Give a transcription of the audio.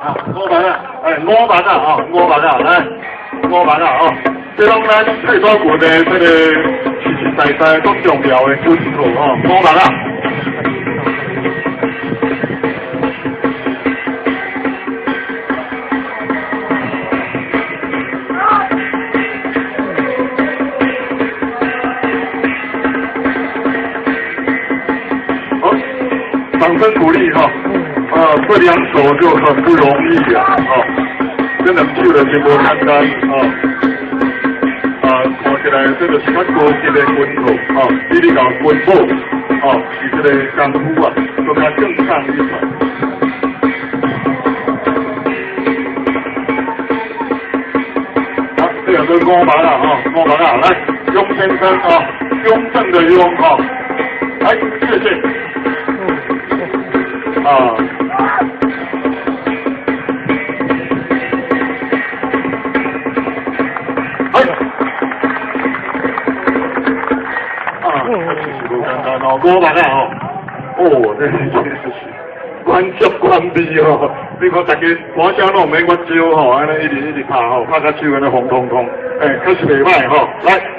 啊，五万啊，哎，5万啊，哦，5万啊，来，5万啊，哦，这拢咱泰国郡的这个实实在在足重要的军号哦，5万啊。好，掌声鼓励哈。这2首就很不容易啊，哦，这2首就真无简单哦。看起来这个是较高级的军号哦，比你讲军宝哦，是这个功夫啊，更加正常一点。好，这2个5万啊，哦，5万啊，来，雍先生啊，雍正的雍啊，来，谢谢。啊。5万啊哦，哦，这真是关足关闭哦！你看大家歌声拢免我招吼，安尼一直拍吼，拍到手安尼红彤彤，确实袂歹吼，来。